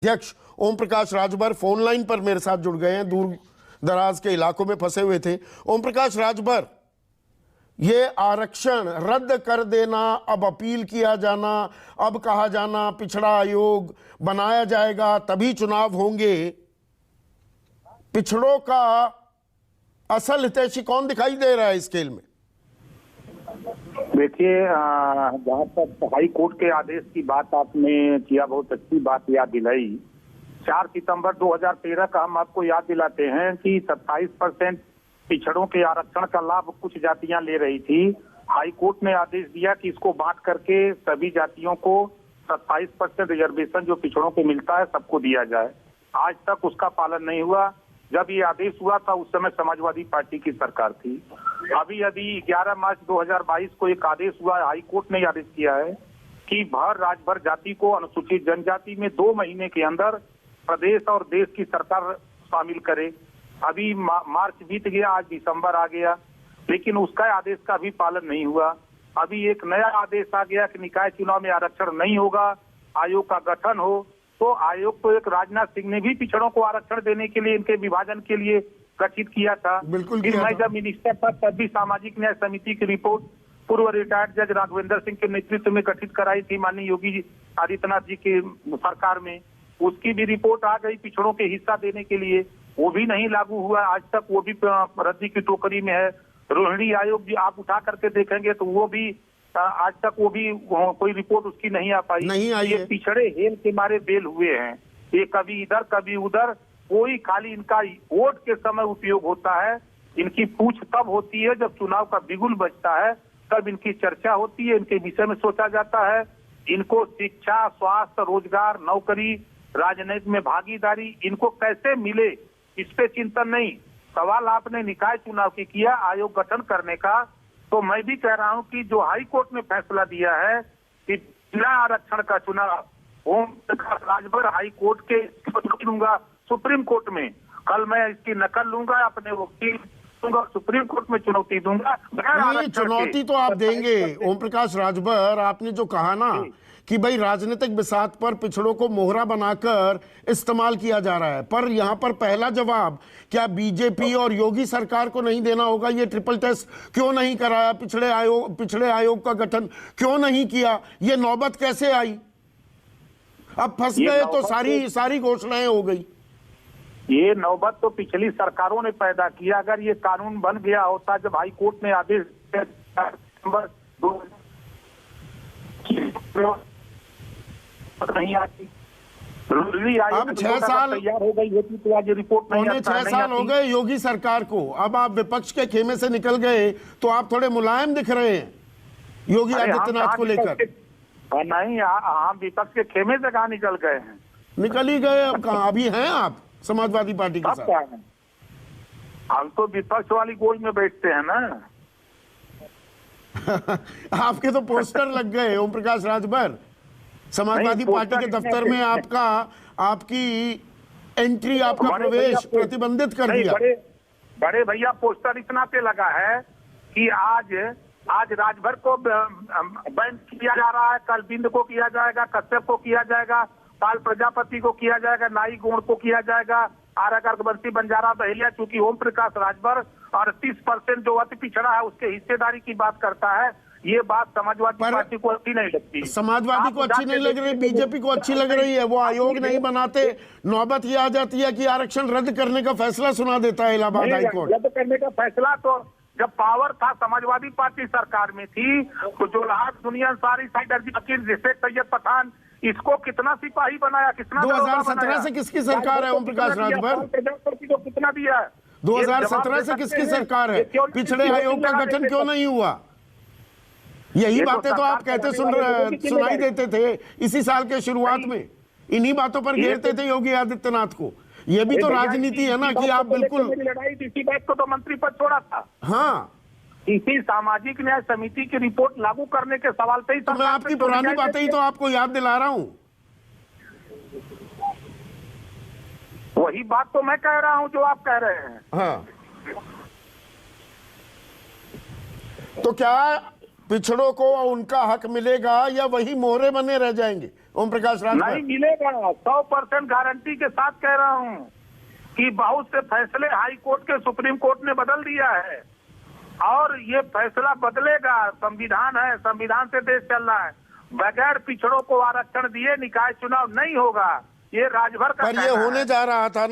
अध्यक्ष Om Prakash Rajbhar phone line पर मेरे साथ जुड़ गए हैं, दूर दराज के इलाकों में फंसे हुए थे। ओम प्रकाश राजभर, ये आरक्षण रद्द कर देना, अब अपील किया जाना, अब कहा जाना पिछड़ा आयोग बनाया जाएगा तभी चुनाव होंगे, पिछड़ों का असल हितैषी कौन दिखाई दे रहा है इस खेल में? देखिए, जहाँ तक हाई कोर्ट के आदेश की बात आपने किया, बहुत अच्छी बात याद दिलाई। 4 सितंबर 2013 का हम आपको याद दिलाते हैं कि 27% पिछड़ों के आरक्षण का लाभ कुछ जातियां ले रही थी। हाई कोर्ट ने आदेश दिया कि इसको बांट करके सभी जातियों को 27% रिजर्वेशन जो पिछड़ों को मिलता है सबको दिया जाए। आज तक उसका पालन नहीं हुआ। जब ये आदेश हुआ था उस समय समाजवादी पार्टी की सरकार थी। अभी 11 मार्च 2022 को एक आदेश हुआ, हाई कोर्ट ने आदेश किया है कि भर राज्यभर जाति को अनुसूचित जनजाति में 2 महीने के अंदर प्रदेश और देश की सरकार शामिल करे। अभी मार्च बीत गया, आज दिसंबर आ गया, लेकिन उसका आदेश का भी पालन नहीं हुआ। अभी एक नया आदेश आ गया कि निकाय चुनाव में आरक्षण नहीं होगा, आयोग का गठन हो। तो आयोग तो एक राजनाथ सिंह ने भी पिछड़ों को आरक्षण देने के लिए, इनके विभाजन के लिए गठित किया था। बिल्कुल। फिर मैं जब मिनिस्टर था तब भी सामाजिक न्याय समिति की रिपोर्ट पूर्व रिटायर्ड जज राघवेंद्र सिंह के नेतृत्व में गठित कराई थी माननीय योगी आदित्यनाथ जी की सरकार में। उसकी भी रिपोर्ट आ गई पिछड़ों के हिस्सा देने के लिए, वो भी नहीं लागू हुआ। आज तक वो भी रद्दी की टोकरी में है। रोहिणी आयोग भी आप उठा करके देखेंगे तो वो भी आज तक वो भी कोई रिपोर्ट उसकी नहीं आ पाई। नहीं आई ये है। पिछड़े हेल के मारे बेल हुए हैं। ये कभी इधर कभी उधर, कोई खाली इनका वोट के समय उपयोग होता है। इनकी पूछ तब होती है जब चुनाव का बिगुल बजता है, तब इनकी चर्चा होती है, इनके विषय में सोचा जाता है। इनको शिक्षा, स्वास्थ्य, रोजगार, नौकरी, राजनीति में भागीदारी इनको कैसे मिले, इस पे चिंतन नहीं। सवाल आपने निकाय चुनाव की किया, आयोग गठन करने का, तो मैं भी कह रहा हूं कि जो हाई कोर्ट ने फैसला दिया है कि बिना आरक्षण का चुनाव ओम प्रकाश राजभर हाई कोर्ट के लूंगा सुप्रीम कोर्ट में। कल मैं इसकी नकल लूंगा, अपने वकील दूंगा, सुप्रीम कोर्ट में चुनौती दूंगा। नहीं, चुनौती तो आप देंगे ओम प्रकाश राजभर। आपने जो कहा ना कि भाई राजनीतिक बिसात पर पिछड़ों को मोहरा बनाकर इस्तेमाल किया जा रहा है, पर यहां पर पहला जवाब, क्या बीजेपी और योगी सरकार को नहीं देना होगा? ये ट्रिपल टेस्ट क्यों नहीं कराया? पिछड़े आयोग का गठन क्यों नहीं किया? ये नौबत कैसे आई? अब फंस गए तो सारी घोषणाएं हो गई। ये नौबत तो पिछली सरकारों ने पैदा किया। अगर ये कानून बन गया होता जब हाई कोर्ट ने आदेश नहीं आती, अब 6 साल तैयार हो गई होती तो आज रिपोर्ट नहीं पौने 6 साल हो गए योगी सरकार को। अब आप विपक्ष के खेमे से निकल गए तो आप थोड़े मुलायम दिख रहे हैं योगी आदित्यनाथ को लेकर। नहीं, हम विपक्ष के खेमे से कहाँ निकल गए हैं? निकल ही गए। अब कहाँ अभी हैं आप समाजवादी पार्टी के साथ? हम तो विपक्ष वाली गोद में बैठते हैं ना। आपके तो पोस्टर लग गए ओम प्रकाश राजभर। समाजवादी पार्टी के दफ्तर में आपकी एंट्री, आपका प्रवेश प्रतिबंधित कर दिया। बड़े भैया, पोस्टर इतना पे लगा है कि आज राजभर को बैन किया जा रहा है, कल बिंद को किया जाएगा, कश्यप को किया जाएगा, पाल प्रजापति को किया जाएगा, नाई गोड़ को किया जाएगा, आरकर बंसी बंजारा बहेलिया। चूंकि ओम प्रकाश राजभर 38% जो अति पिछड़ा है उसके हिस्सेदारी की बात करता है। ये बात समाजवादी पार्टी को अच्छी नहीं लगती। समाजवादी को अच्छी नहीं लग रही, बीजेपी को अच्छी लग रही है। वो आयोग नहीं बनाते, नौबत ये आ जाती है कि आरक्षण रद्द करने का फैसला सुना देता है इलाहाबाद हाई कोर्ट। रद्द करने का फैसला तो जब पावर था, समाजवादी पार्टी सरकार में थी, तो जो दुनिया सारी सैयद पठान, इसको कितना सिपाही बनाया, कितना 2017 से किसकी सरकार है ओम प्रकाश राजभर? कितना दिया? 2017 से किसकी सरकार है? पिछड़े आयोग का गठन क्यों नहीं हुआ? यही बातें तो आप कहते सुनाई देते थे इसी साल के शुरुआत में। इन्हीं बातों पर घेरते थे योगी आदित्यनाथ को। ये भी तो राजनीति है ना कि आप बिल्कुल लड़ाई इसी बात को तो मंत्री पद छोड़ा था। हाँ, इसी सामाजिक न्याय समिति की रिपोर्ट लागू करने के सवाल पे ही तो मैं आपकी पुरानी बातें ही तो आपको याद दिला रहा हूं। वही बात तो मैं कह रहा हूं जो आप कह रहे हैं। हाँ, तो क्या पिछड़ों को उनका हक मिलेगा या वही मोहरे बने रह जाएंगे? ओम प्रकाश नहीं राजभर? मिलेगा, 100% गारंटी के साथ कह रहा हूँ कि बहुत से फैसले हाई कोर्ट के सुप्रीम कोर्ट ने बदल दिया है और ये फैसला बदलेगा। संविधान है, संविधान से देश चल रहा है। बगैर पिछड़ों को आरक्षण दिए निकाय चुनाव नहीं होगा, ये राजभर का पर ये कहना होने है। जा रहा था ना।